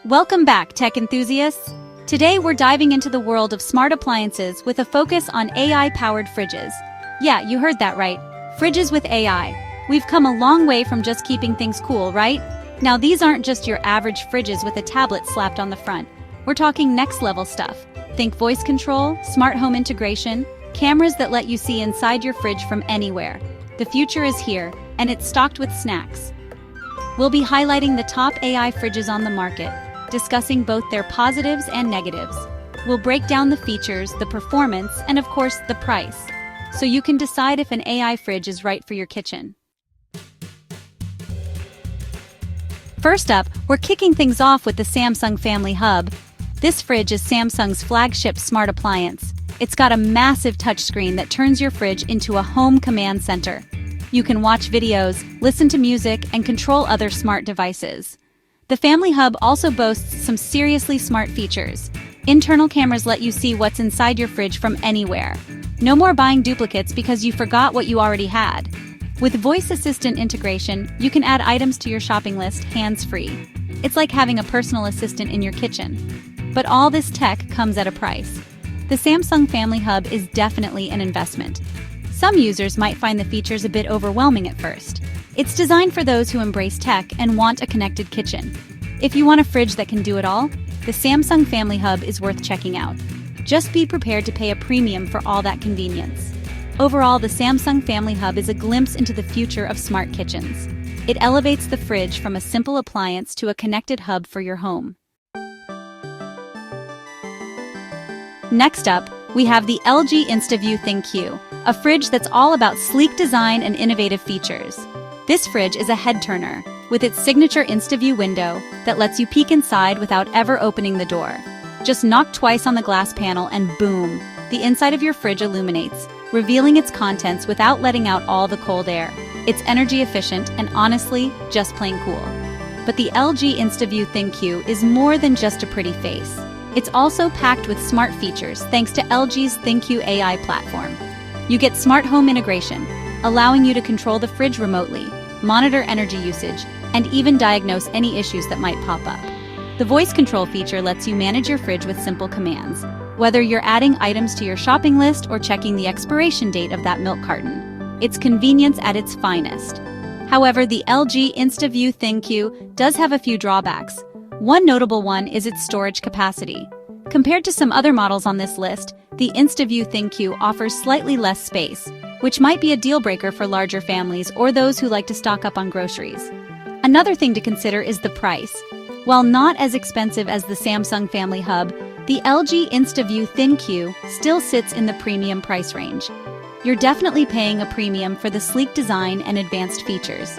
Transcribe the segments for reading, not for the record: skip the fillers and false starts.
Welcome back, tech enthusiasts! Today we're diving into the world of smart appliances with a focus on AI-powered fridges. Yeah, you heard that right. Fridges with AI. We've come a long way from just keeping things cool, right? Now these aren't just your average fridges with a tablet slapped on the front. We're talking next-level stuff. Think voice control, smart home integration, cameras that let you see inside your fridge from anywhere. The future is here, and it's stocked with snacks. We'll be highlighting the top AI fridges on the market, discussing both their positives and negatives. We'll break down the features, the performance, and of course, the price, so you can decide if an AI fridge is right for your kitchen. First up, we're kicking things off with the Samsung Family Hub. This fridge is Samsung's flagship smart appliance. It's got a massive touchscreen that turns your fridge into a home command center. You can watch videos, listen to music, and control other smart devices. The Family Hub also boasts some seriously smart features. Internal cameras let you see what's inside your fridge from anywhere. No more buying duplicates because you forgot what you already had. With voice assistant integration, you can add items to your shopping list hands-free. It's like having a personal assistant in your kitchen. But all this tech comes at a price. The Samsung Family Hub is definitely an investment. Some users might find the features a bit overwhelming at first. It's designed for those who embrace tech and want a connected kitchen. If you want a fridge that can do it all, the Samsung Family Hub is worth checking out. Just be prepared to pay a premium for all that convenience. Overall, the Samsung Family Hub is a glimpse into the future of smart kitchens. It elevates the fridge from a simple appliance to a connected hub for your home. Next up, we have the LG InstaView ThinQ, a fridge that's all about sleek design and innovative features. This fridge is a head-turner, with its signature InstaView window that lets you peek inside without ever opening the door. Just knock twice on the glass panel and boom, the inside of your fridge illuminates, revealing its contents without letting out all the cold air. It's energy efficient and honestly, just plain cool. But the LG InstaView ThinQ is more than just a pretty face. It's also packed with smart features thanks to LG's ThinQ AI platform. You get smart home integration, allowing you to control the fridge remotely, monitor energy usage, and even diagnose any issues that might pop up. The voice control feature lets you manage your fridge with simple commands, whether you're adding items to your shopping list or checking the expiration date of that milk carton. It's convenience at its finest. However, the LG InstaView ThinQ does have a few drawbacks. One notable one is its storage capacity. Compared to some other models on this list, the InstaView ThinQ offers slightly less space, which might be a deal breaker for larger families or those who like to stock up on groceries. Another thing to consider is the price. While not as expensive as the Samsung Family Hub, the LG InstaView ThinQ still sits in the premium price range. You're definitely paying a premium for the sleek design and advanced features.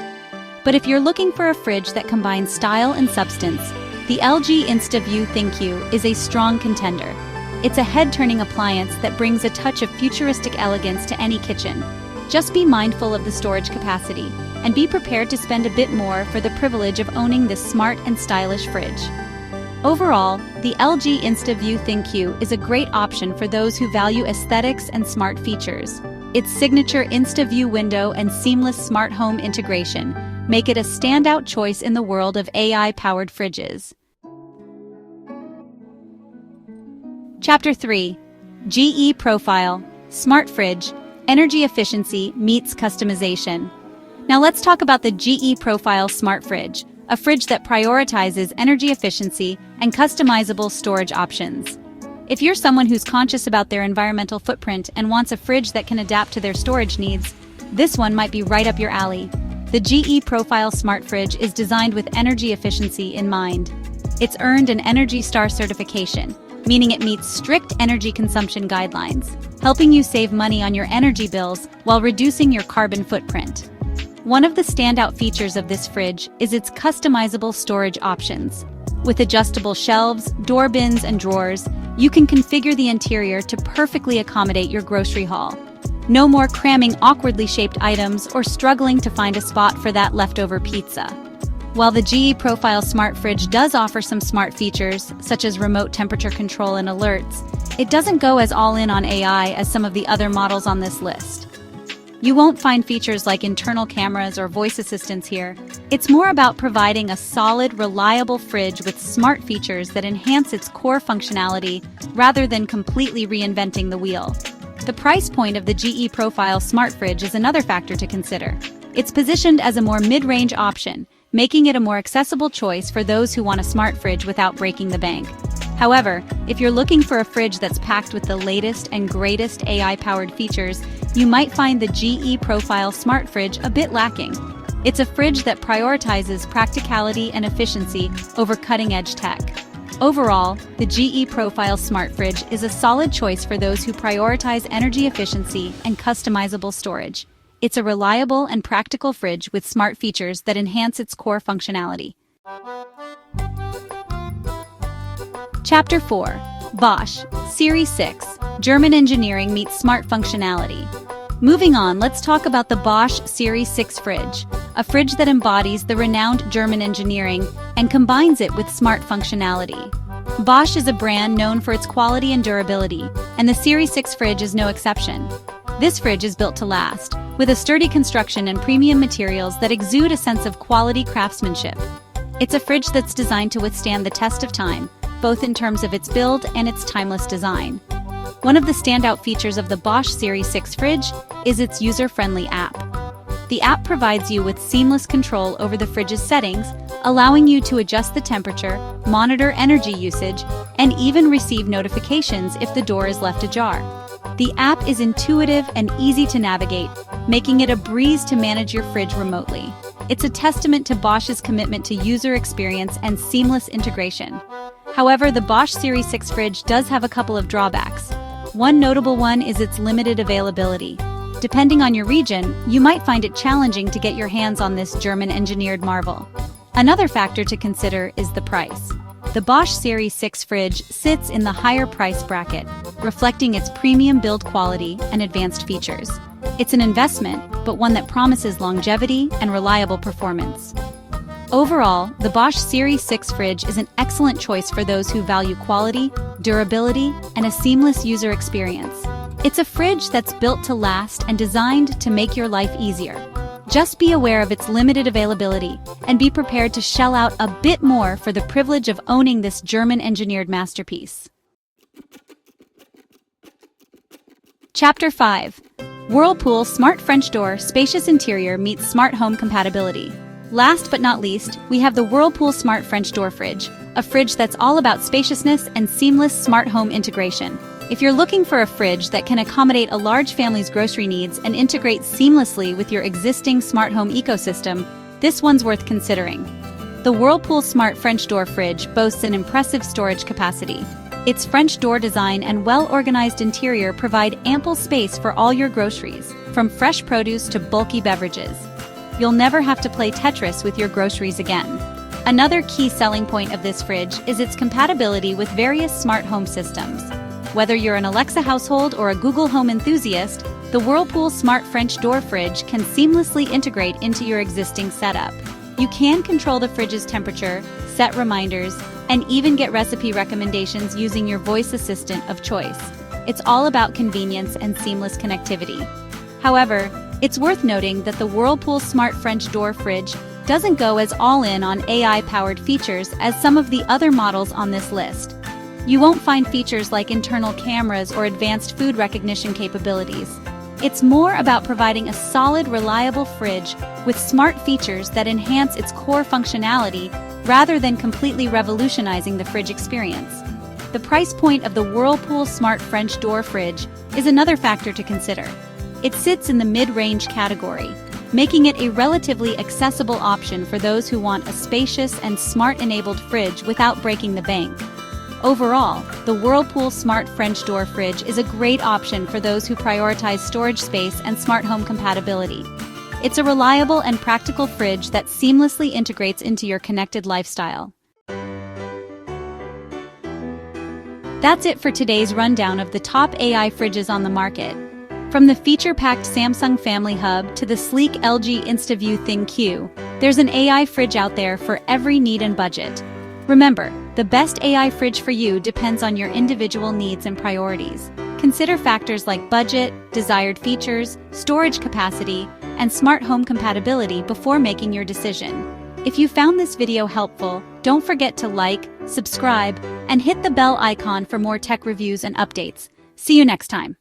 But if you're looking for a fridge that combines style and substance, the LG InstaView ThinQ is a strong contender. It's a head-turning appliance that brings a touch of futuristic elegance to any kitchen. Just be mindful of the storage capacity, and be prepared to spend a bit more for the privilege of owning this smart and stylish fridge. Overall, the LG InstaView ThinQ is a great option for those who value aesthetics and smart features. Its signature InstaView window and seamless smart home integration make it a standout choice in the world of AI-powered fridges. Chapter 3. GE Profile, Smart Fridge, Energy Efficiency Meets Customization. Now let's talk about the GE Profile Smart Fridge, a fridge that prioritizes energy efficiency and customizable storage options. If you're someone who's conscious about their environmental footprint and wants a fridge that can adapt to their storage needs, this one might be right up your alley. The GE Profile Smart Fridge is designed with energy efficiency in mind. It's earned an ENERGY STAR certification, meaning it meets strict energy consumption guidelines, helping you save money on your energy bills while reducing your carbon footprint. One of the standout features of this fridge is its customizable storage options. With adjustable shelves, door bins, and drawers, you can configure the interior to perfectly accommodate your grocery haul. No more cramming awkwardly shaped items or struggling to find a spot for that leftover pizza. While the GE Profile Smart Fridge does offer some smart features, such as remote temperature control and alerts, it doesn't go as all-in on AI as some of the other models on this list. You won't find features like internal cameras or voice assistants here. It's more about providing a solid, reliable fridge with smart features that enhance its core functionality rather than completely reinventing the wheel. The price point of the GE Profile Smart Fridge is another factor to consider. It's positioned as a more mid-range option, making it a more accessible choice for those who want a smart fridge without breaking the bank. However, if you're looking for a fridge that's packed with the latest and greatest AI-powered features, you might find the GE Profile Smart Fridge a bit lacking. It's a fridge that prioritizes practicality and efficiency over cutting-edge tech. Overall, the GE Profile Smart Fridge is a solid choice for those who prioritize energy efficiency and customizable storage. It's a reliable and practical fridge with smart features that enhance its core functionality. Chapter 4. Bosch Series 6. German engineering meets smart functionality. Moving on, let's talk about the Bosch Series 6 fridge, a fridge that embodies the renowned German engineering and combines it with smart functionality. Bosch is a brand known for its quality and durability, and the Series 6 fridge is no exception. This fridge is built to last, with a sturdy construction and premium materials that exude a sense of quality craftsmanship. It's a fridge that's designed to withstand the test of time, both in terms of its build and its timeless design. One of the standout features of the Bosch Series 6 fridge is its user-friendly app. The app provides you with seamless control over the fridge's settings, allowing you to adjust the temperature, monitor energy usage, and even receive notifications if the door is left ajar. The app is intuitive and easy to navigate, making it a breeze to manage your fridge remotely. It's a testament to Bosch's commitment to user experience and seamless integration. However, the Bosch Series 6 fridge does have a couple of drawbacks. One notable one is its limited availability. Depending on your region, you might find it challenging to get your hands on this German-engineered marvel. Another factor to consider is the price. The Bosch Series 6 fridge sits in the higher price bracket, reflecting its premium build quality and advanced features. It's an investment, but one that promises longevity and reliable performance. Overall, the Bosch Series 6 fridge is an excellent choice for those who value quality, durability, and a seamless user experience. It's a fridge that's built to last and designed to make your life easier. Just be aware of its limited availability and be prepared to shell out a bit more for the privilege of owning this German-engineered masterpiece. Chapter 5. Whirlpool Smart French Door Spacious Interior Meets Smart Home Compatibility. Last but not least, we have the Whirlpool Smart French Door Fridge, a fridge that's all about spaciousness and seamless smart home integration. If you're looking for a fridge that can accommodate a large family's grocery needs and integrate seamlessly with your existing smart home ecosystem, this one's worth considering. The Whirlpool Smart French Door Fridge boasts an impressive storage capacity. Its French door design and well-organized interior provide ample space for all your groceries, from fresh produce to bulky beverages. You'll never have to play Tetris with your groceries again. Another key selling point of this fridge is its compatibility with various smart home systems. Whether you're an Alexa household or a Google Home enthusiast, the Whirlpool Smart French Door Fridge can seamlessly integrate into your existing setup. You can control the fridge's temperature, set reminders, and even get recipe recommendations using your voice assistant of choice. It's all about convenience and seamless connectivity. However, it's worth noting that the Whirlpool Smart French Door Fridge doesn't go as all-in on AI-powered features as some of the other models on this list. You won't find features like internal cameras or advanced food recognition capabilities. It's more about providing a solid, reliable fridge with smart features that enhance its core functionality rather than completely revolutionizing the fridge experience. The price point of the Whirlpool Smart French Door Fridge is another factor to consider. It sits in the mid-range category, making it a relatively accessible option for those who want a spacious and smart-enabled fridge without breaking the bank. Overall, the Whirlpool Smart French Door Fridge is a great option for those who prioritize storage space and smart home compatibility. It's a reliable and practical fridge that seamlessly integrates into your connected lifestyle. That's it for today's rundown of the top AI fridges on the market. From the feature-packed Samsung Family Hub to the sleek LG InstaView ThinQ, there's an AI fridge out there for every need and budget. Remember, The best AI fridge for you depends on your individual needs and priorities. Consider factors like budget, desired features, storage capacity, and smart home compatibility before making your decision. If you found this video helpful, don't forget to like, subscribe, and hit the bell icon for more tech reviews and updates. See you next time.